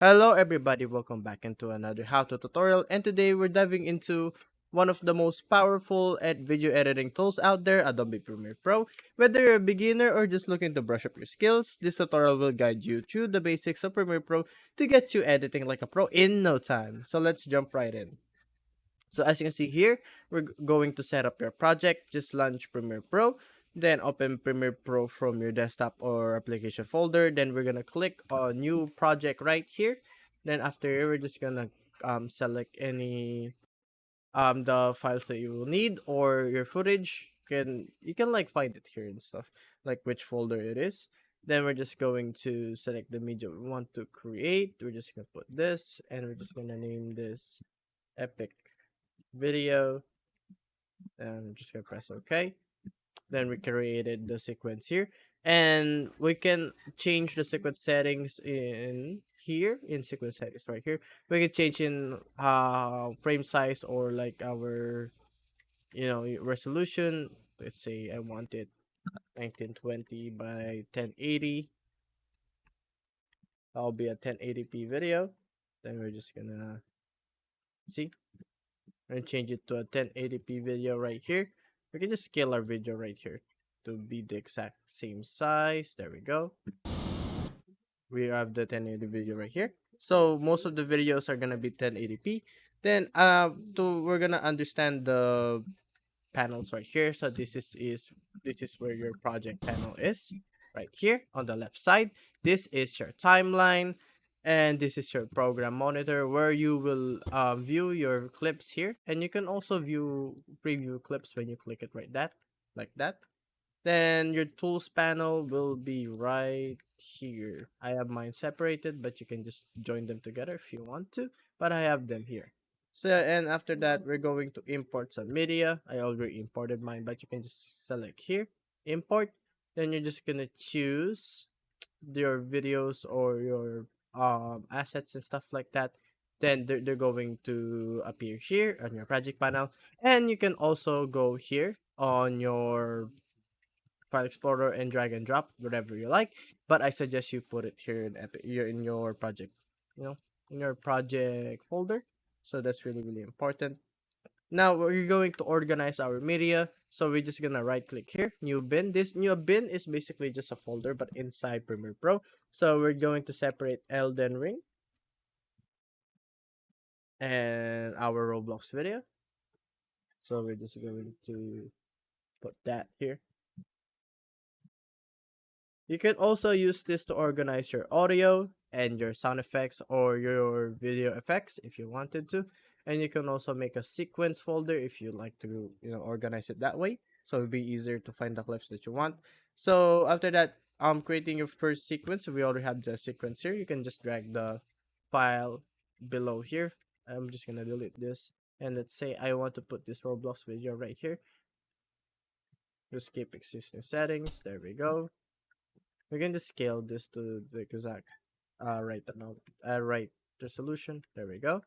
Hello everybody, welcome back into another how-to tutorial, and today we're diving into one of the most powerful video editing tools out there, Adobe Premiere Pro. Whether you're a beginner or just looking to brush up your skills, this tutorial will guide you through the basics of Premiere Pro to get you editing like a pro in no time. So let's jump right in. So as you can see here, we're going to set up your project. Just launch Premiere Pro, then open Premiere Pro from your desktop or application folder. Then we're gonna click on new project right here. Then after here, we're just gonna select any the files that you will need or your footage. You can like find it here and stuff, like which folder it is. Then we're just going to select the media we want to create. We're just gonna put this, and we're just gonna name this epic video. And I'm just gonna press OK. Then we created the sequence here, and we can change the sequence settings in here in sequence settings right here. We can change in frame size or like our resolution. Let's say I want it 1920 by 1080. I'll be a 1080p video. Then we're just gonna see and change it to a 1080p video right here. We can just scale our video right here to be the exact same size. There we go. We have the 1080 video right here. So most of the videos are gonna be 1080p. Then we're gonna understand the panels right here. So this is where your project panel is right here on the left side. This is your timeline, and this is your program monitor where you will view your clips here, and you can also view preview clips when you click it right that like that. Then your tools panel will be right here. I have mine separated, but you can just join them together if you want to, but I have them here. So, and after that, we're going to import some media. I already imported mine, but you can just select here, import. Then you're just gonna choose your videos or your assets and stuff like that. Then they're going to appear here on your project panel, and you can also go here on your file explorer and drag and drop wherever you like, but I suggest you put it here in your project, you know in your project folder. So that's really important. Now we're going to organize our media, so we're just gonna right click here, new bin. This new bin is basically just a folder but inside Premiere Pro. So we're going to separate Elden Ring and our Roblox video. So we're just going to put that here. You can also use this to organize your audio and your sound effects or your video effects if you wanted to. And you can also make a sequence folder if you like to, organize it that way. So it'll be easier to find the clips that you want. So after that, creating your first sequence, we already have the sequence here. You can just drag the file below here. I'm just gonna delete this. And let's say I want to put this Roblox video right here. Just keep existing settings. There we go. We can just scale this to the exact right resolution. There we go.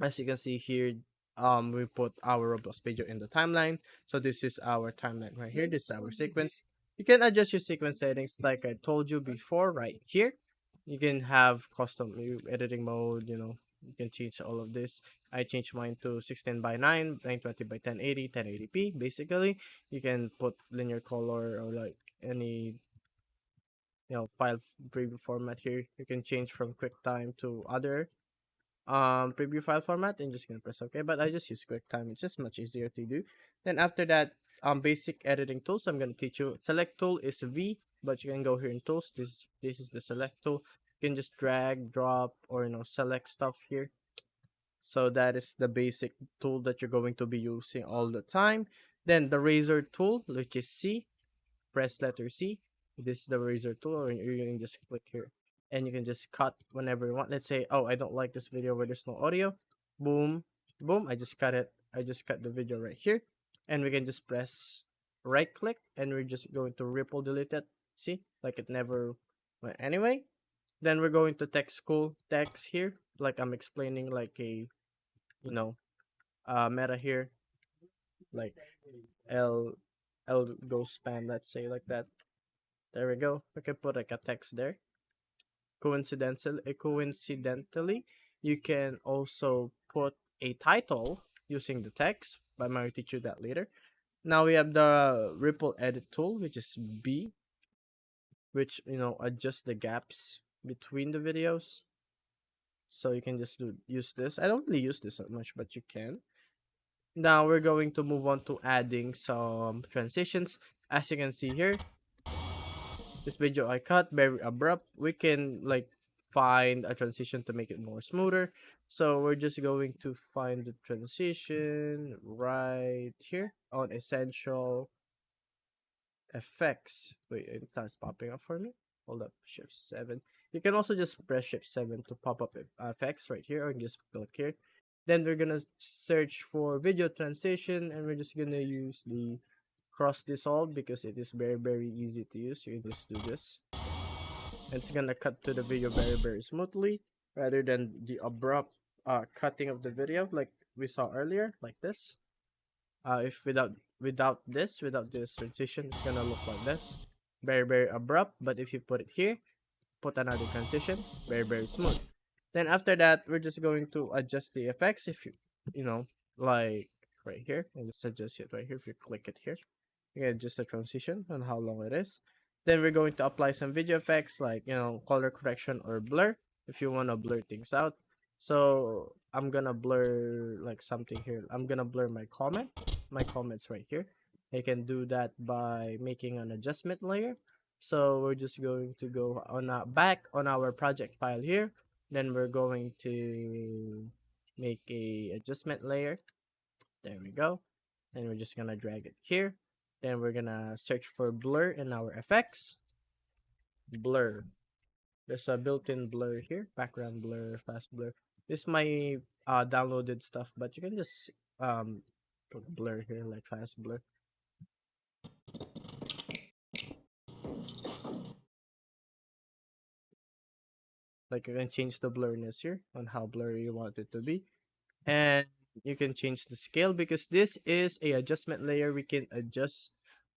As you can see here, we put our Roblox video in the timeline. So this is our timeline right here. This is our sequence. You can adjust your sequence settings like I told you before right here. You can have custom editing mode, you can change all of this. I changed mine to 16 by 9, 920 by 1080, 1080p. Basically, you can put linear color or like any file preview format here. You can change from QuickTime to other preview file format, and just gonna press OK. But I just use QuickTime. It's just much easier to do. Then after that, basic editing tools I'm gonna teach you. Select tool is V, but you can go here in tools. This is the select tool. You can just drag, drop, or select stuff here. So that is the basic tool that you're going to be using all the time. Then the razor tool, which is C, press letter C. This is the razor tool, or you can just click here and you can just cut whenever you want. Let's say, oh, I don't like this video where there's no audio. Boom, boom. I just cut it. I just cut the video right here, and we can just press right click, and we're just going to ripple delete it. See, like it never went anyway. Then we're going to text school text here, like I'm explaining, like a meta here, like L go spam. Let's say like that. There we go. We can put like a text there. coincidentally, you can also put a title using the text, but I might teach you that later. Now we have the ripple edit tool, which is B, which adjusts the gaps between the videos. So you can just use this. I don't really use this that much, but you can. Now we're going to move on to adding some transitions. As you can see here, this video I cut very abrupt. We can like find a transition to make it more smoother. So we're just going to find the transition right here on essential effects. Wait, it's not popping up for me. Hold up, shift 7. You can also just press shift 7 to pop up effects right here, or just click here. Then we're gonna search for video transition, and we're just gonna use the cross dissolve because it is very easy to use. You can just do this. And it's gonna cut to the video very smoothly, rather than the abrupt cutting of the video like we saw earlier, like this. If without this transition, it's gonna look like this, very abrupt. But if you put it here, put another transition, very smooth. Then after that, we're just going to adjust the effects. If you like right here, and just adjust it right here. If you click it here, you can adjust the transition and how long it is. Then we're going to apply some video effects like color correction or blur if you want to blur things out. So I'm gonna blur like something here. I'm gonna blur my comments right here. I can do that by making an adjustment layer. So we're just going to go on back on our project file here. Then we're going to make a adjustment layer. There we go. And we're just gonna drag it here. Then we're gonna search for blur in our effects. Blur. There's a built-in blur here. Background blur, fast blur. This is my downloaded stuff, but you can just put blur here like fast blur. Like you can change the blurriness here on how blurry you want it to be. And you can change the scale because this is a adjustment layer. We can adjust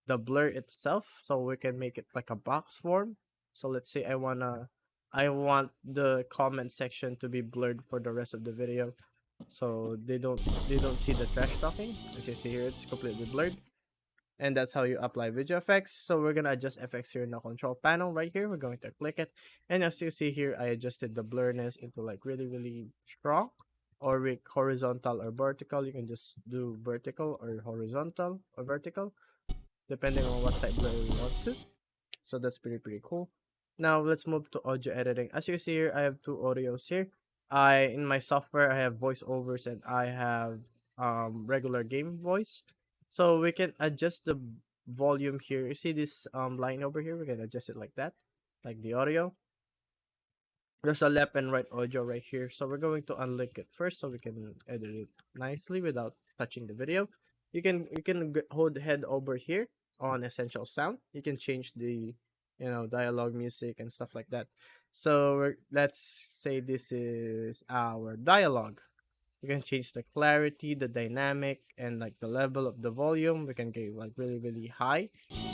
the blur itself, so we can make it like a box form. So let's say I want the comment section to be blurred for the rest of the video, so they don't see the trash talking. As you see here, it's completely blurred. And that's how you apply video effects. So we're gonna adjust effects here in the control panel right here. We're going to click it, and as you see here, I adjusted the blurriness into like really strong, or with horizontal or vertical. You can just do vertical or horizontal or vertical depending on what type blur you want to. So that's pretty cool. Now let's move to audio editing. As you see here, I have two audios here. In my software, I have voiceovers and I have regular game voice. So we can adjust the volume here. You see this line over here? We can adjust it like that, like the audio. There's a left and right audio right here. So we're going to unlink it first so we can edit it nicely without touching the video. You can hold head over here on essential sound. You can change the dialogue, music, and stuff like that. So let's say this is our dialogue. You can change the clarity, the dynamic, and like the level of the volume. We can get like really high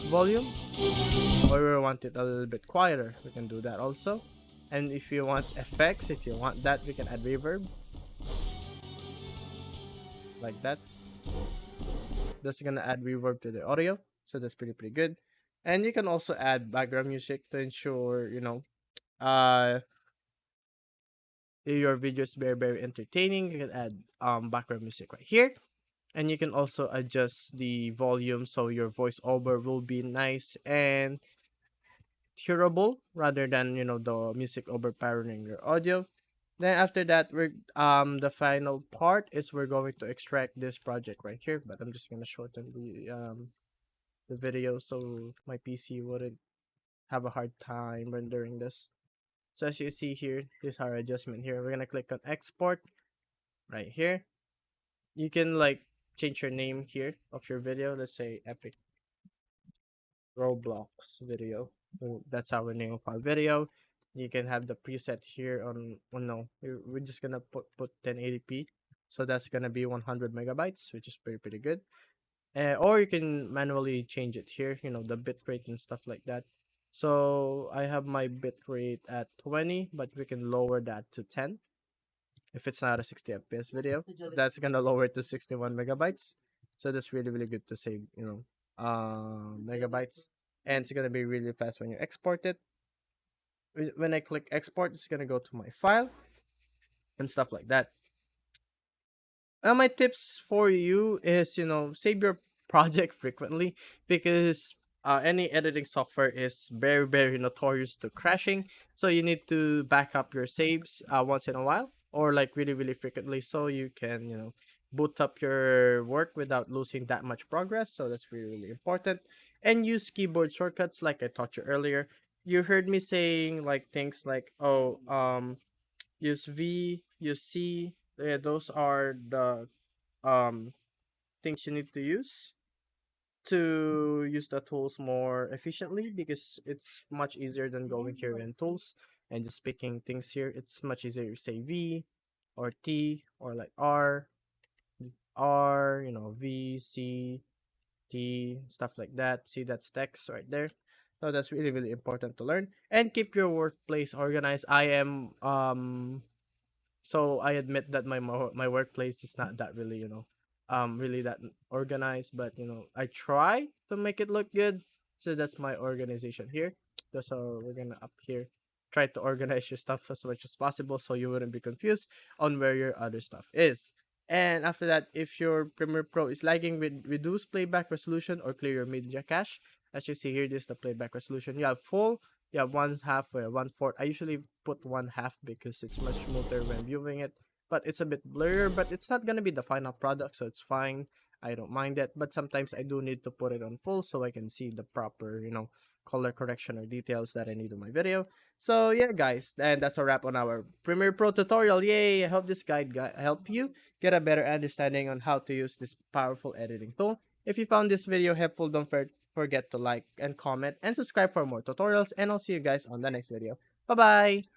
volume, or we want it a little bit quieter. We can do that also. And if you want effects, if you want that, we can add reverb like that. That's gonna add reverb to the audio, so that's pretty good. And you can also add background music to ensure uh your video is very entertaining. You can add background music right here, and you can also adjust the volume so your voiceover will be nice and hearable rather than the music overpowering your audio. Then after that, we're the final part is we're going to extract this project right here, but I'm just gonna shorten the video so my PC wouldn't have a hard time rendering this. So as you see here, this is our adjustment here. We're gonna click on export right here. You can like change your name here of your video. Let's say epic Roblox video. So that's our name of our video. You can have the preset here on. Oh no, we're just gonna put 1080p. So that's gonna be 100 megabytes, which is pretty good. Or you can manually change it here. The bitrate and stuff like that. So I have my bitrate at 20, but we can lower that to 10 if it's not a 60 FPS video. That's gonna lower it to 61 megabytes. So that's really really good to save, megabytes, and it's gonna be really fast when you export it. When I click export, it's gonna go to my file and stuff like that. My tips for you is, save your project frequently, because any editing software is very, very notorious to crashing. So you need to back up your saves once in a while, or like really, really frequently, so you can, boot up your work without losing that much progress. So that's really, really important. And use keyboard shortcuts, like I taught you earlier. You heard me saying like things like, oh, use V, use C. Yeah, those are the um things you need to use to use the tools more efficiently, because it's much easier than going here in tools and just picking things here. It's much easier to say V or T or like R, V, C, T, stuff like that. See, that's text right there. So that's really, really important to learn. And keep your workplace organized. So I admit that my workplace is not that really, really that organized, but I try to make it look good. So that's my organization here. So we're gonna up here try to organize your stuff as much as possible, so you wouldn't be confused on where your other stuff is. And after that, if your Premiere Pro is lagging, with reduce playback resolution or clear your media cache. As you see here, this is the playback resolution. You have full, yeah, one half or one fourth. I usually put one half because it's much smoother when viewing it. But it's a bit blurrier, but it's not gonna be the final product, so it's fine. I don't mind it. But sometimes I do need to put it on full so I can see the proper, color correction or details that I need in my video. So yeah, guys, and that's a wrap on our Premiere Pro tutorial. Yay! I hope this guide help you get a better understanding on how to use this powerful editing tool. If you found this video helpful, don't forget to like and comment and subscribe for more tutorials, and I'll see you guys on the next video. Bye bye!